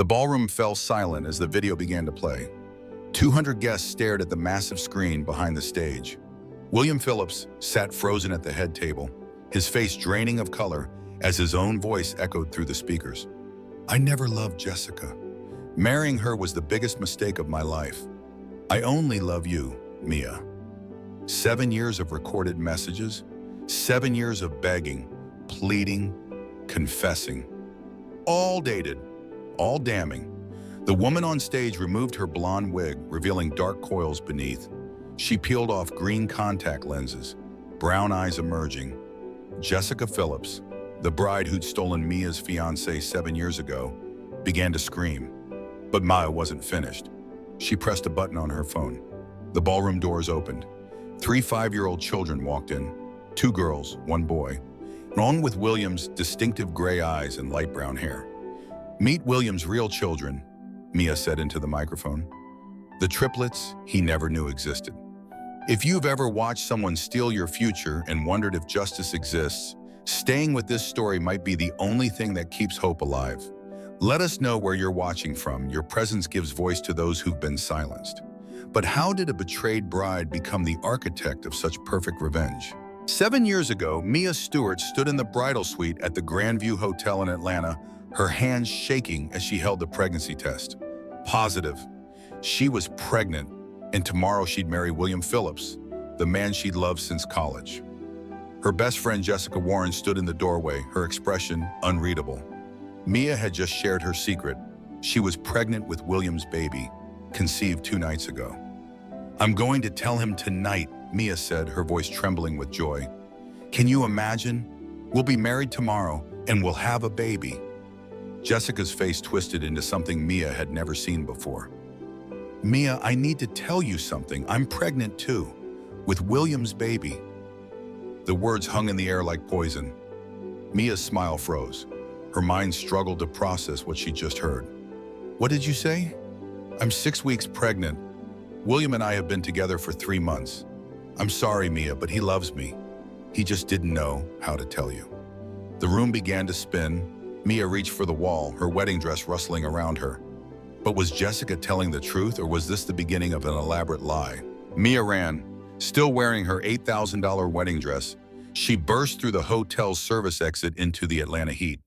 The ballroom fell silent as the video began to play. 200 guests stared at the massive screen behind the stage. William Phillips sat frozen at the head table, his face draining of color as his own voice echoed through the speakers. "I never loved Jessica. Marrying her was the biggest mistake of my life. I only love you, Mia." 7 years of recorded messages, 7 years of begging, pleading, confessing. All dated, all damning. The woman on stage removed her blonde wig, revealing dark coils beneath. She peeled off green contact lenses, brown eyes emerging. Jessica Phillips, the bride who'd stolen Mia's fiancé 7 years ago, began to scream. But Mia wasn't finished. She pressed a button on her phone. The ballroom doors opened. 3 5-year-old children walked in, 2 girls, 1 boy, along with William's distinctive gray eyes and light brown hair. "Meet William's real children," Mia said into the microphone. "The triplets he never knew existed." If you've ever watched someone steal your future and wondered if justice exists, staying with this story might be the only thing that keeps hope alive. Let us know where you're watching from. Your presence gives voice to those who've been silenced. But how did a betrayed bride become the architect of such perfect revenge? 7 years ago, Mia Stewart stood in the bridal suite at the Grandview Hotel in Atlanta, her hands shaking as she held the pregnancy test. Positive. She was pregnant, and tomorrow she'd marry William Phillips, the man she'd loved since college. Her best friend Jessica Warren stood in the doorway, her expression unreadable. Mia had just shared her secret. She was pregnant with William's baby, conceived 2 nights ago. "I'm going to tell him tonight," Mia said, her voice trembling with joy. "Can you imagine? We'll be married tomorrow, and we'll have a baby." Jessica's face twisted into something Mia had never seen before. "Mia, I need to tell you something. I'm pregnant too, with William's baby." The words hung in the air like poison. Mia's smile froze. Her mind struggled to process what she just heard. "What did you say?" "I'm 6 weeks pregnant. William and I have been together for 3 months. I'm sorry, Mia, but he loves me. He just didn't know how to tell you." The room began to spin. Mia reached for the wall, her wedding dress rustling around her. But was Jessica telling the truth, or was this the beginning of an elaborate lie? Mia ran, still wearing her $8,000 wedding dress. She burst through the hotel's service exit into the Atlanta heat.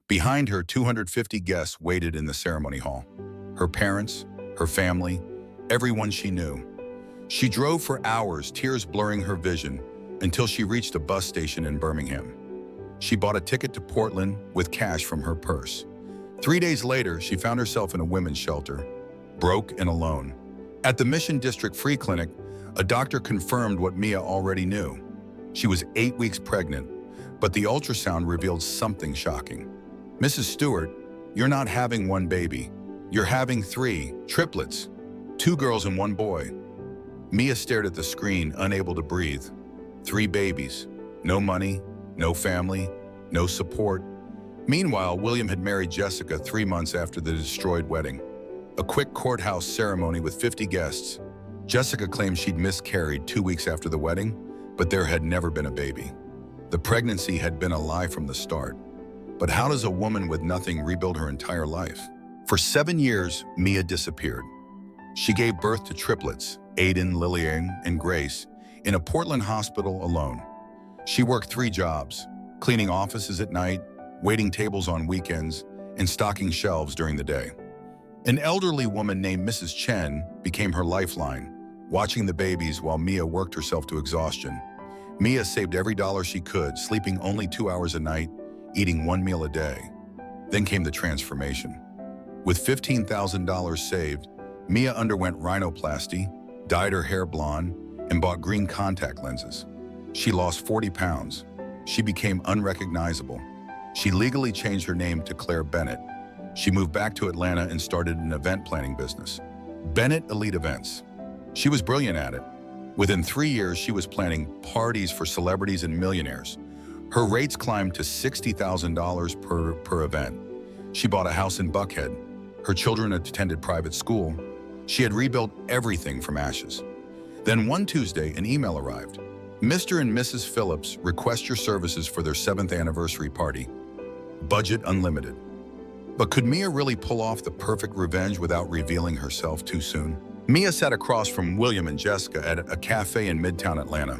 Behind her, 250 guests waited in the ceremony hall. Her parents, her family, everyone she knew. She drove for hours, tears blurring her vision, until she reached a bus station in Birmingham. She bought a ticket to Portland with cash from her purse. 3 days later, she found herself in a women's shelter, broke and alone. At the Mission District Free Clinic, a doctor confirmed what Mia already knew. She was 8 weeks pregnant, but the ultrasound revealed something shocking. "Mrs. Stewart, you're not having 1 baby. You're having 3 triplets, 2 girls and 1 boy." Mia stared at the screen, unable to breathe. 3 babies, no money, no family, no support. Meanwhile, William had married Jessica 3 months after the destroyed wedding. A quick courthouse ceremony with 50 guests. Jessica claimed she'd miscarried 2 weeks after the wedding, but there had never been a baby. The pregnancy had been a lie from the start. But how does a woman with nothing rebuild her entire life? For 7 years, Mia disappeared. She gave birth to triplets, Aiden, Lillian, and Grace, in a Portland hospital alone. She worked 3 jobs, cleaning offices at night, waiting tables on weekends, and stocking shelves during the day. An elderly woman named Mrs. Chen became her lifeline, watching the babies while Mia worked herself to exhaustion. Mia saved every dollar she could, sleeping only 2 hours a night, eating 1 meal a day. Then came the transformation. With $15,000 saved, Mia underwent rhinoplasty, dyed her hair blonde, and bought green contact lenses. She lost 40 pounds. She became unrecognizable. She legally changed her name to Claire Bennett. She moved back to Atlanta and started an event planning business, Bennett Elite Events. She was brilliant at it. Within 3 years, she was planning parties for celebrities and millionaires. Her rates climbed to $60,000 per event. She bought a house in Buckhead. Her children attended private school. She had rebuilt everything from ashes. Then one Tuesday, an email arrived. "Mr. and Mrs. Phillips request your services for their 7th anniversary party. Budget unlimited." But could Mia really pull off the perfect revenge without revealing herself too soon? Mia sat across from William and Jessica at a cafe in Midtown Atlanta.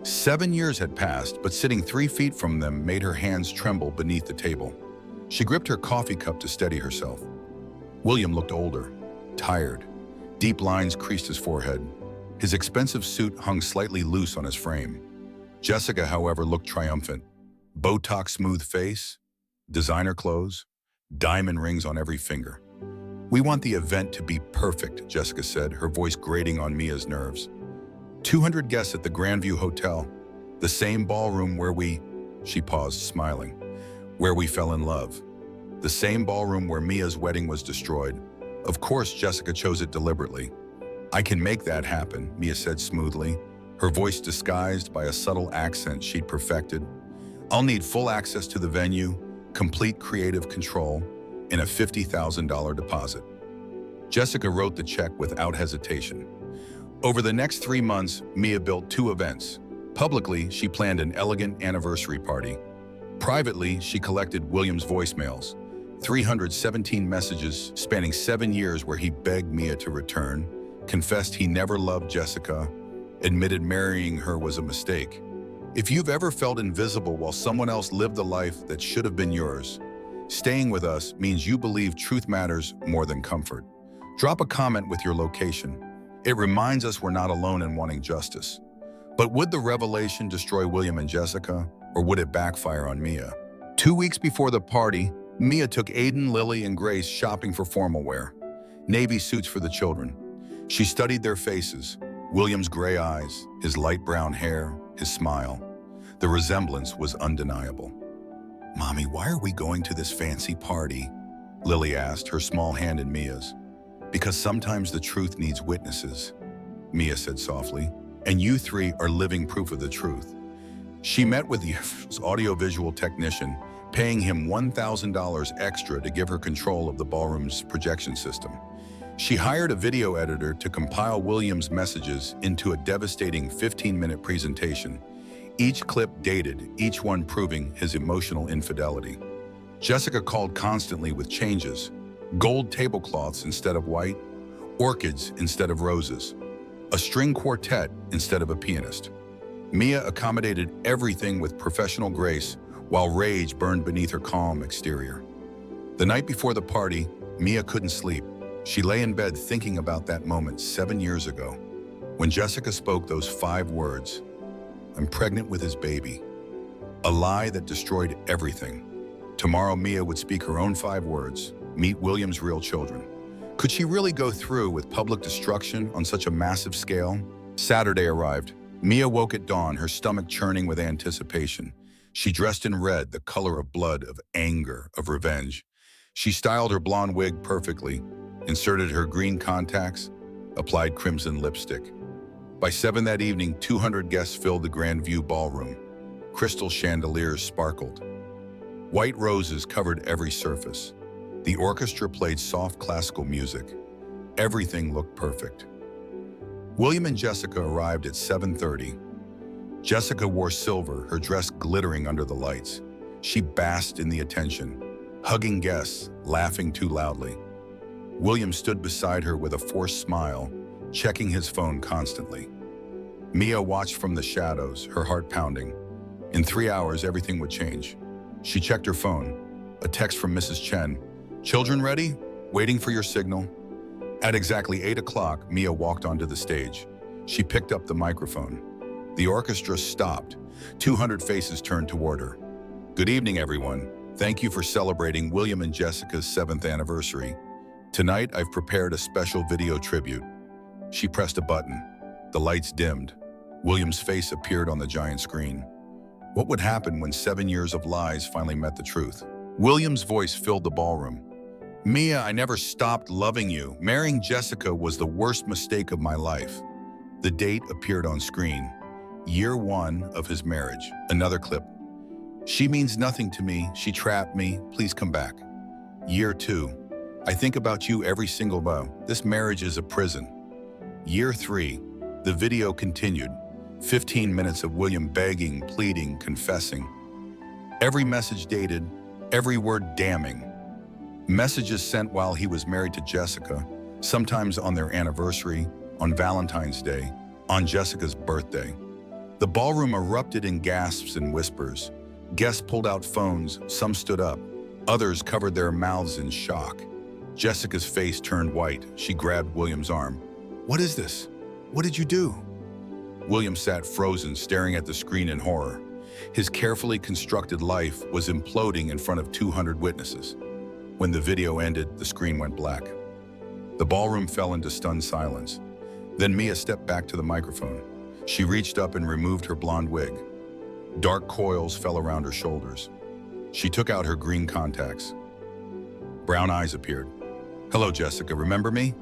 7 years had passed, but sitting 3 feet from them made her hands tremble beneath the table. She gripped her coffee cup to steady herself. William looked older, tired. Deep lines creased his forehead. His expensive suit hung slightly loose on his frame. Jessica, however, looked triumphant. Botox-smooth face, designer clothes, diamond rings on every finger. "We want the event to be perfect," Jessica said, her voice grating on Mia's nerves. 200 guests at the Grandview Hotel, the same ballroom where she paused, smiling, where we fell in love. The same ballroom where Mia's wedding was destroyed. Of course, Jessica chose it deliberately. "I can make that happen," Mia said smoothly, her voice disguised by a subtle accent she'd perfected. "I'll need full access to the venue, complete creative control, and a $50,000 deposit." Jessica wrote the check without hesitation. Over the next 3 months, Mia built 2 events. Publicly, she planned an elegant anniversary party. Privately, she collected William's voicemails, 317 messages spanning 7 years where he begged Mia to return, confessed he never loved Jessica, admitted marrying her was a mistake. If you've ever felt invisible while someone else lived the life that should have been yours, staying with us means you believe truth matters more than comfort. Drop a comment with your location. It reminds us we're not alone in wanting justice. But would the revelation destroy William and Jessica, or would it backfire on Mia? 2 weeks before the party, Mia took Aiden, Lily, and Grace shopping for formal wear, navy suits for the children. She studied their faces, William's gray eyes, his light brown hair, his smile. The resemblance was undeniable. "Mommy, why are we going to this fancy party?" Lily asked, her small hand in Mia's. "Because sometimes the truth needs witnesses," Mia said softly, "and you 3 are living proof of the truth." She met with the audiovisual technician, paying him $1,000 extra to give her control of the ballroom's projection system. She hired a video editor to compile William's messages into a devastating 15-minute presentation, each clip dated, each one proving his emotional infidelity. Jessica called constantly with changes: gold tablecloths instead of white, orchids instead of roses, a string quartet instead of a pianist. Mia accommodated everything with professional grace, while rage burned beneath her calm exterior. The night before the party, Mia couldn't sleep. She lay in bed thinking about that moment 7 years ago, when Jessica spoke those 5 words, "I'm pregnant with his baby." A lie that destroyed everything. Tomorrow, Mia would speak her own 5 words, meet William's real children. Could she really go through with public destruction on such a massive scale? Saturday arrived. Mia woke at dawn, her stomach churning with anticipation. She dressed in red, the color of blood, of anger, of revenge. She styled her blonde wig perfectly, inserted her green contacts, applied crimson lipstick. By 7 that evening, 200 guests filled the Grandview ballroom. Crystal chandeliers sparkled. White roses covered every surface. The orchestra played soft classical music. Everything looked perfect. William and Jessica arrived at 7:30. Jessica wore silver, her dress glittering under the lights. She basked in the attention, hugging guests, laughing too loudly. William stood beside her with a forced smile, checking his phone constantly. Mia watched from the shadows, her heart pounding. In 3 hours, everything would change. She checked her phone. A text from Mrs. Chen. "Children ready? Waiting for your signal." At exactly 8 o'clock, Mia walked onto the stage. She picked up the microphone. The orchestra stopped. 200 faces turned toward her. "Good evening, everyone. Thank you for celebrating William and Jessica's 7th anniversary. Tonight, I've prepared a special video tribute." She pressed a button. The lights dimmed. William's face appeared on the giant screen. What would happen when 7 years of lies finally met the truth? William's voice filled the ballroom. "Mia, I never stopped loving you. Marrying Jessica was the worst mistake of my life." The date appeared on screen. Year 1 of his marriage. Another clip. "She means nothing to me. She trapped me. Please come back." Year 2. "I think about you every single day. This marriage is a prison." Year 3. The video continued. 15 minutes of William begging, pleading, confessing. Every message dated, every word damning. Messages sent while he was married to Jessica, sometimes on their anniversary, on Valentine's Day, on Jessica's birthday. The ballroom erupted in gasps and whispers. Guests pulled out phones, some stood up, others covered their mouths in shock. Jessica's face turned white. She grabbed William's arm. "What is this? What did you do?" William sat frozen, staring at the screen in horror. His carefully constructed life was imploding in front of 200 witnesses. When the video ended, the screen went black. The ballroom fell into stunned silence. Then Mia stepped back to the microphone. She reached up and removed her blonde wig. Dark coils fell around her shoulders. She took out her green contacts. Brown eyes appeared. "Hello, Jessica, remember me?"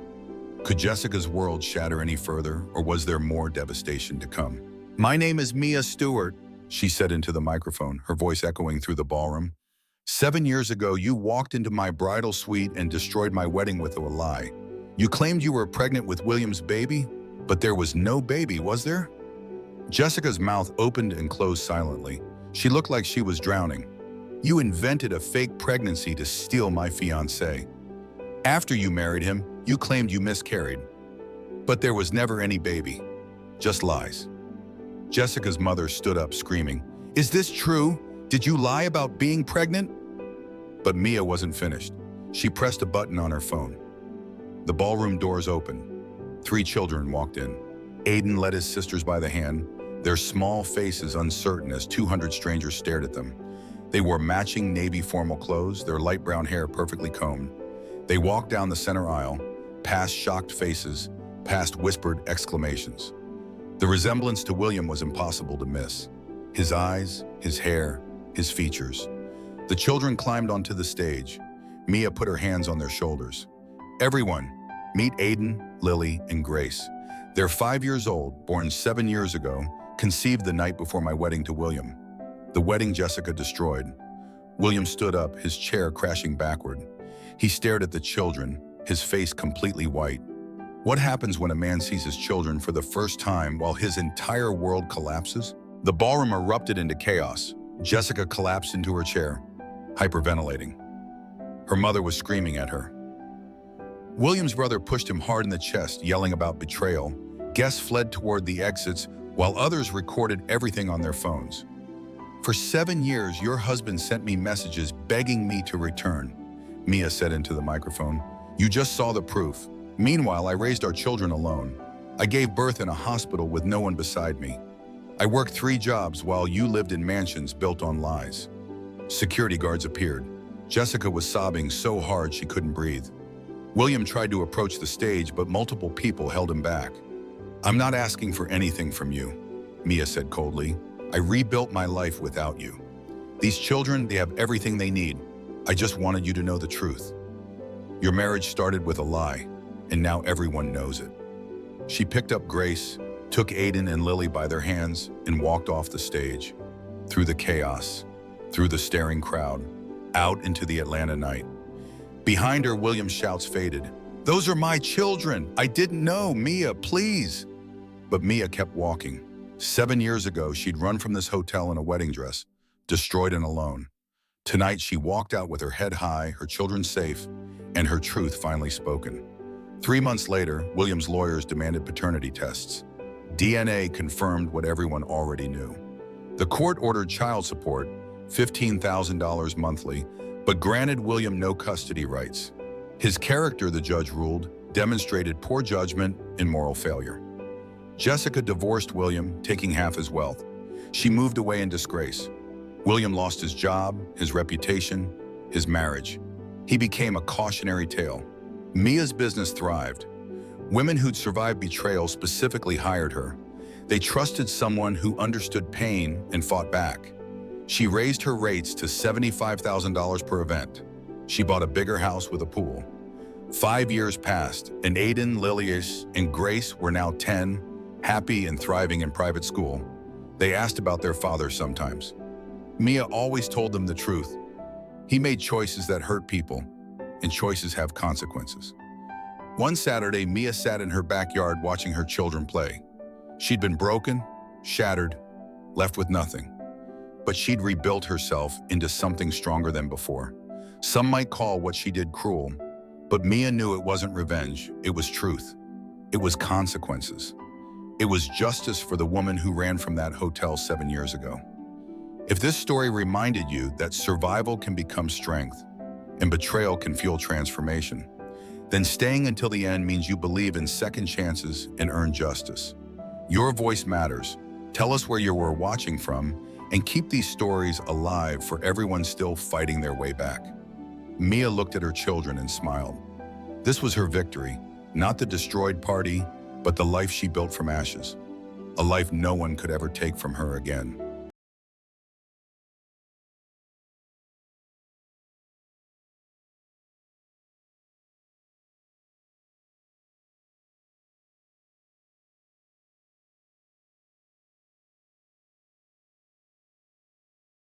Could Jessica's world shatter any further, or was there more devastation to come? "My name is Mia Stewart," she said into the microphone, her voice echoing through the ballroom. 7 years ago, you walked into my bridal suite and destroyed my wedding with a lie. You claimed you were pregnant with William's baby, but there was no baby, was there?" Jessica's mouth opened and closed silently. She looked like she was drowning. "You invented a fake pregnancy to steal my fiancé. After you married him, you claimed you miscarried. But there was never any baby. Just lies." Jessica's mother stood up screaming, "Is this true? Did you lie about being pregnant?" But Mia wasn't finished. She pressed a button on her phone. The ballroom doors opened. 3 children walked in. Aiden led his sisters by the hand, their small faces uncertain as 200 strangers stared at them. They wore matching navy formal clothes, their light brown hair perfectly combed. They walked down the center aisle, past shocked faces, past whispered exclamations. The resemblance to William was impossible to miss. His eyes, his hair, his features. The children climbed onto the stage. Mia put her hands on their shoulders. "Everyone, meet Aiden, Lily, and Grace. They're 5 years old, born 7 years ago, conceived the night before my wedding to William." The wedding Jessica destroyed. William stood up, his chair crashing backward. He stared at the children, his face completely white. What happens when a man sees his children for the first time while his entire world collapses? The ballroom erupted into chaos. Jessica collapsed into her chair, hyperventilating. Her mother was screaming at her. William's brother pushed him hard in the chest, yelling about betrayal. Guests fled toward the exits, while others recorded everything on their phones. "For 7 years, your husband sent me messages begging me to return," Mia said into the microphone. "You just saw the proof. Meanwhile, I raised our children alone. I gave birth in a hospital with no one beside me. I worked 3 jobs while you lived in mansions built on lies." Security guards appeared. Jessica was sobbing so hard she couldn't breathe. William tried to approach the stage, but multiple people held him back. "I'm not asking for anything from you," Mia said coldly. "I rebuilt my life without you. These children, they have everything they need. I just wanted you to know the truth. Your marriage started with a lie, and now everyone knows it." She picked up Grace, took Aiden and Lily by their hands, and walked off the stage, through the chaos, through the staring crowd, out into the Atlanta night. Behind her, William's shouts faded. "Those are my children! I didn't know! Mia, please!" But Mia kept walking. 7 years ago, she'd run from this hotel in a wedding dress, destroyed and alone. Tonight, she walked out with her head high, her children safe, and her truth finally spoken. 3 months later, William's lawyers demanded paternity tests. DNA confirmed what everyone already knew. The court ordered child support, $15,000 monthly, but granted William no custody rights. His character, the judge ruled, demonstrated poor judgment and moral failure. Jessica divorced William, taking half his wealth. She moved away in disgrace. William lost his job, his reputation, his marriage. He became a cautionary tale. Mia's business thrived. Women who'd survived betrayal specifically hired her. They trusted someone who understood pain and fought back. She raised her rates to $75,000 per event. She bought a bigger house with a pool. 5 years passed, and Aiden, Lilius, and Grace were now 10, happy and thriving in private school. They asked about their father sometimes. Mia always told them the truth. He made choices that hurt people, and choices have consequences. One Saturday, Mia sat in her backyard watching her children play. She'd been broken, shattered, left with nothing. But she'd rebuilt herself into something stronger than before. Some might call what she did cruel, but Mia knew it wasn't revenge, it was truth. It was consequences. It was justice for the woman who ran from that hotel 7 years ago. If this story reminded you that survival can become strength and betrayal can fuel transformation, then staying until the end means you believe in second chances and earn justice. Your voice matters. Tell us where you were watching from and keep these stories alive for everyone still fighting their way back. Mia looked at her children and smiled. This was her victory, not the destroyed party, but the life she built from ashes. A life no one could ever take from her again.